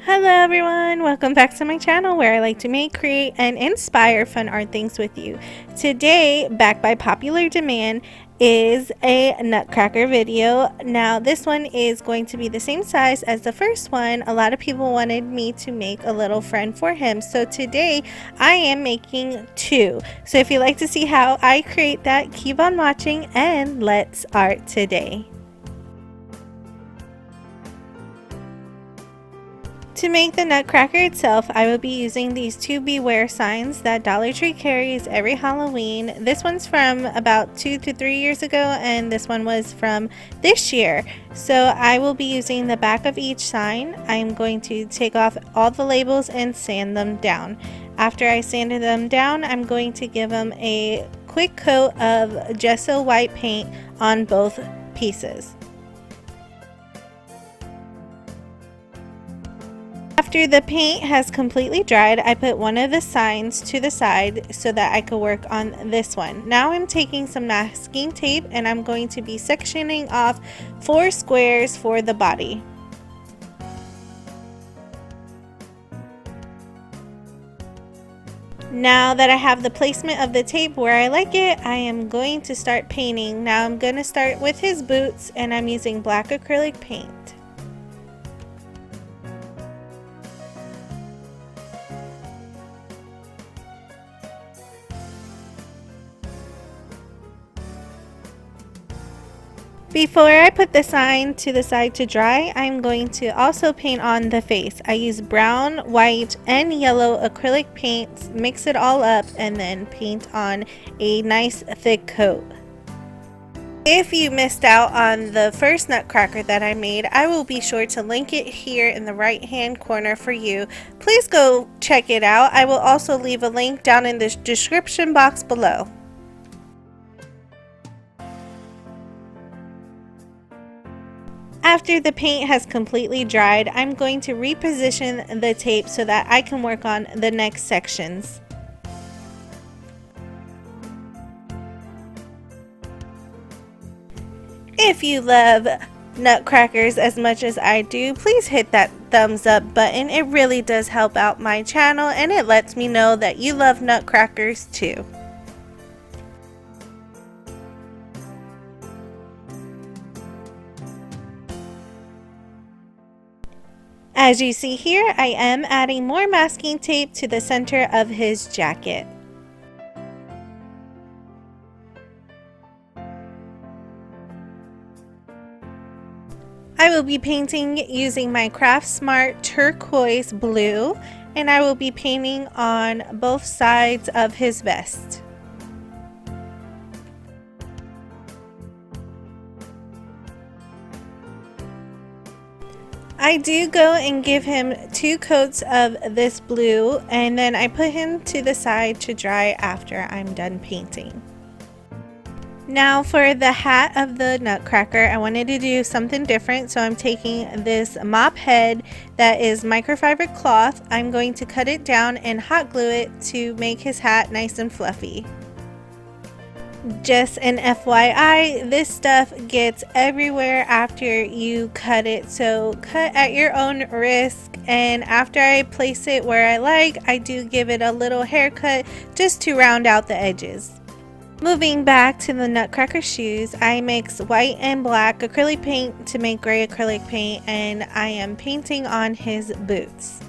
Hello everyone, welcome back to my channel where I like to make, create, and inspire fun art things with you. Today, back by popular demand, is a nutcracker video. Now this one is going to be the same size as the first one. A lot of people wanted me to make a little friend for him, so today I am making two. So if you'd like to see how I create that, keep on watching and let's art today. To make the nutcracker itself, I will be using these two beware signs that Dollar Tree carries every Halloween. This one's from about 2 to 3 years ago, and this one was from this year. So I will be using the back of each sign. I'm going to take off all the labels and sand them down. After I sanded them down, I'm going to give them a quick coat of gesso white paint on both pieces. After the paint has completely dried, I put one of the signs to the side so that I could work on this one. Now I'm taking some masking tape and I'm going to be sectioning off 4 squares for the body. Now that I have the placement of the tape where I like it, I am going to start painting. Now I'm going to start with his boots and I'm using black acrylic paint. Before I put the sign to the side to dry, I'm going to also paint on the face. I use brown, white, and yellow acrylic paints, mix it all up, and then paint on a nice thick coat. If you missed out on the first nutcracker that I made, I will be sure to link it here in the right hand corner for you. Please go check it out. I will also leave a link down in the description box below. After the paint has completely dried, I'm going to reposition the tape so that I can work on the next sections. If you love nutcrackers as much as I do, please hit that thumbs up button. It really does help out my channel and it lets me know that you love nutcrackers too. As you see here, I am adding more masking tape to the center of his jacket. I will be painting using my Craft Smart turquoise blue, and I will be painting on both sides of his vest. I do go and give him 2 coats of this blue and then I put him to the side to dry after I'm done painting. Now for the hat of the nutcracker, I wanted to do something different, so I'm taking this mop head that is microfiber cloth. I'm going to cut it down and hot glue it to make his hat nice and fluffy. Just an FYI, this stuff gets everywhere after you cut it, so cut at your own risk. And after I place it where I like, I do give it a little haircut just to round out the edges. Moving back to the nutcracker shoes, I mix white and black acrylic paint to make gray acrylic paint, and I am painting on his boots.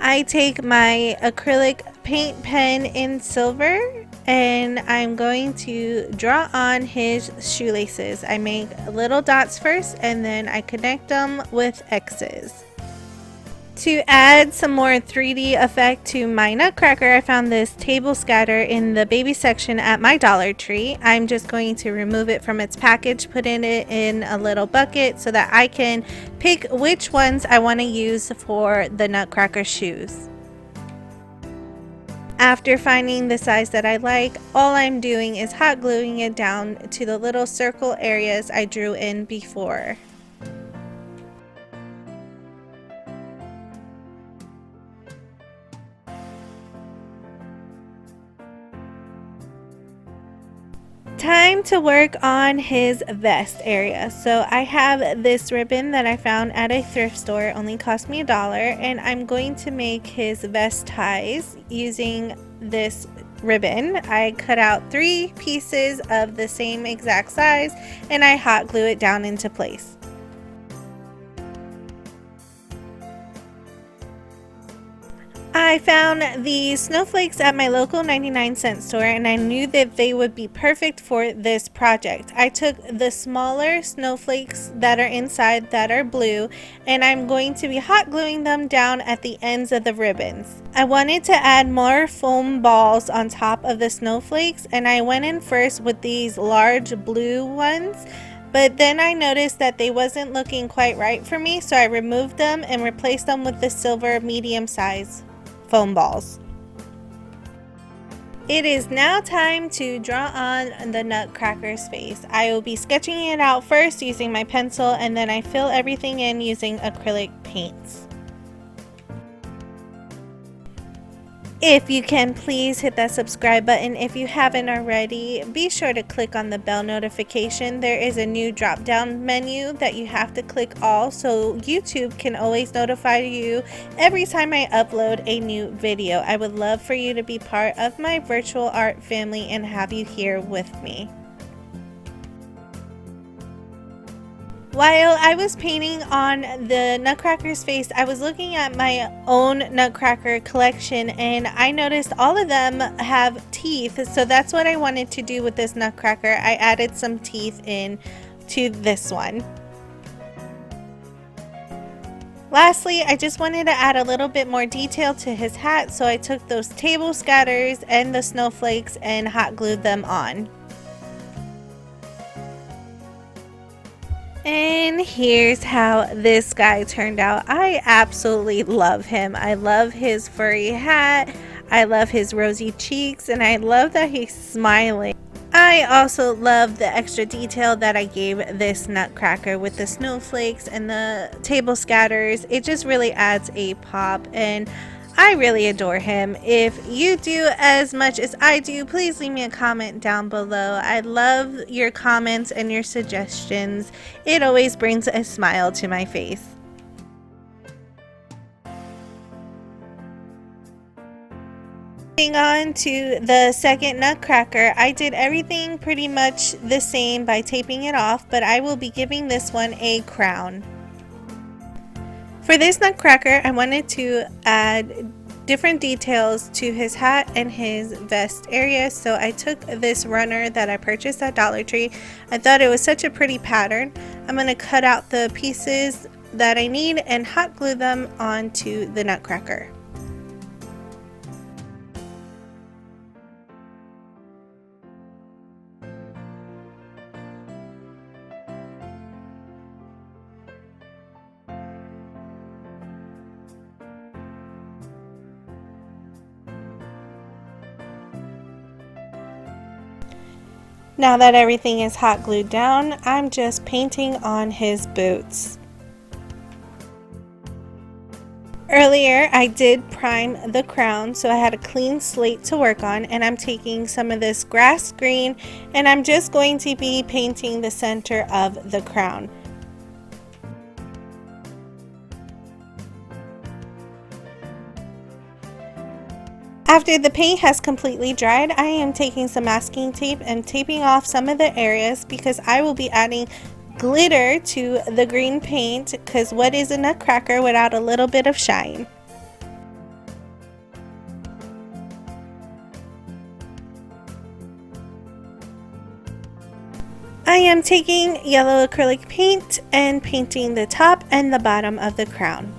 I take my acrylic paint pen in silver and I'm going to draw on his shoelaces. I make little dots first and then I connect them with X's. To add some more 3D effect to my nutcracker, I found this table scatter in the baby section at my Dollar Tree. I'm just going to remove it from its package, put it in a little bucket so that I can pick which ones I want to use for the nutcracker shoes. After finding the size that I like, all I'm doing is hot gluing it down to the little circle areas I drew in before. Time to work on his vest area. So I have this ribbon that I found at a thrift store. It only cost me $1, and I'm going to make his vest ties using this ribbon. I cut out 3 pieces of the same exact size and I hot glue it down into place. I found these snowflakes at my local 99-cent store and I knew that they would be perfect for this project. I took the smaller snowflakes that are inside that are blue, and I'm going to be hot gluing them down at the ends of the ribbons. I wanted to add more foam balls on top of the snowflakes, and I went in first with these large blue ones. But then I noticed that they wasn't looking quite right for me, so I removed them and replaced them with the silver medium size foam balls. It is now time to draw on the Nutcracker's face. I will be sketching it out first using my pencil, and then I fill everything in using acrylic paints. If you can, please hit that subscribe button. If you haven't already, be sure to click on the bell notification. There is a new drop down menu that you have to click all, so YouTube can always notify you every time I upload a new video. I would love for you to be part of my virtual art family and have you here with me. While I was painting on the Nutcracker's face, I was looking at my own Nutcracker collection and I noticed all of them have teeth, so that's what I wanted to do with this Nutcracker. I added some teeth in to this one. Lastly, I just wanted to add a little bit more detail to his hat, so I took those table scatters and the snowflakes and hot glued them on. And here's how this guy turned out. I absolutely love him. I love his furry hat. I love his rosy cheeks, and I love that he's smiling. I also love the extra detail that I gave this Nutcracker with the snowflakes and the table scatters. It just really adds a pop, and I really adore him. If you do as much as I do, please leave me a comment down below. I love your comments and your suggestions. It always brings a smile to my face. Moving on to the second Nutcracker, I did everything pretty much the same by taping it off, but I will be giving this one a crown. For this Nutcracker, I wanted to add different details to his hat and his vest area, so I took this runner that I purchased at Dollar Tree. I thought it was such a pretty pattern. I'm going to cut out the pieces that I need and hot glue them onto the Nutcracker. Now that everything is hot glued down, I'm just painting on his boots. Earlier, I did prime the crown, so I had a clean slate to work on, and I'm taking some of this grass green, and I'm just going to be painting the center of the crown. After the paint has completely dried, I am taking some masking tape and taping off some of the areas because I will be adding glitter to the green paint, because what is a Nutcracker without a little bit of shine? I am taking yellow acrylic paint and painting the top and the bottom of the crown.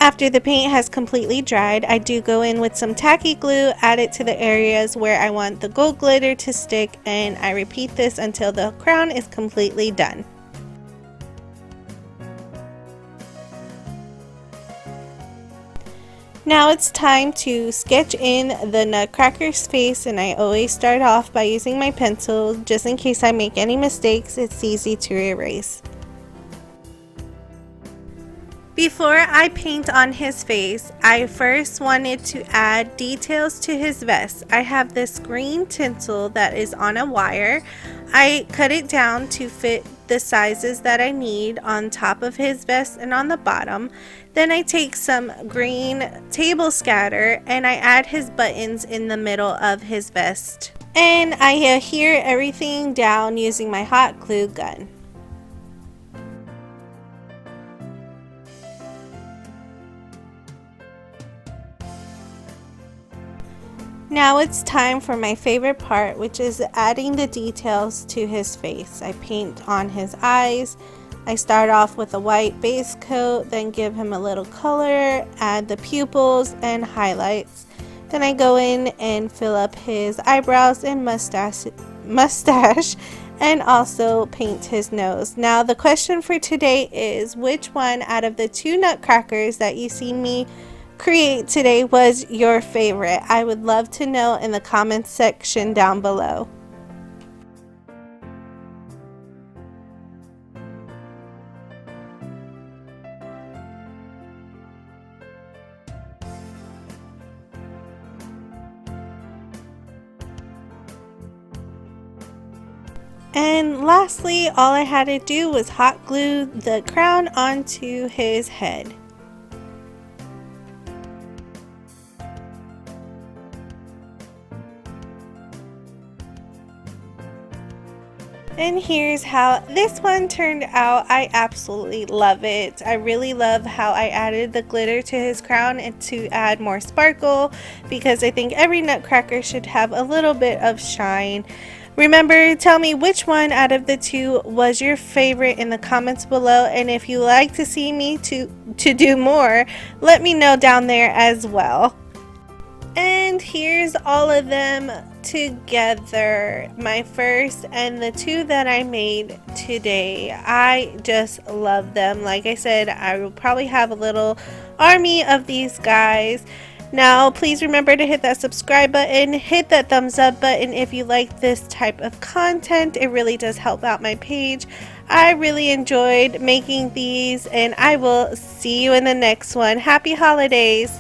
After the paint has completely dried, I do go in with some tacky glue, add it to the areas where I want the gold glitter to stick, and I repeat this until the crown is completely done. Now it's time to sketch in the Nutcracker's face, and I always start off by using my pencil just in case I make any mistakes. It's easy to erase. Before I paint on his face, I first wanted to add details to his vest. I have this green tinsel that is on a wire. I cut it down to fit the sizes that I need on top of his vest and on the bottom. Then I take some green table scatter and I add his buttons in the middle of his vest. And I adhere everything down using my hot glue gun. Now it's time for my favorite part, which is adding the details to his face. I paint on his eyes. I start off with a white base coat, then give him a little color, add the pupils and highlights. Then I go in and fill up his eyebrows and mustache and also paint his nose. Now the question for today is, which one out of the 2 nutcrackers that you see me create today was your favorite? I would love to know in the comments section down below. And lastly, all I had to do was hot glue the crown onto his head. And here's how this one turned out. I absolutely love it. I really love how I added the glitter to his crown and to add more sparkle, because I think every nutcracker should have a little bit of shine. Remember, tell me which one out of the 2 was your favorite in the comments below, and if you like to see me to do more, let me know down there as well. And here's all of them together, my first and the 2 that I made today. I just love them. Like I said, I will probably have a little army of these guys. Now please remember to hit that subscribe button, hit that thumbs up button if you like this type of content. It really does help out my page. I really enjoyed making these, and I will see you in the next one. Happy holidays!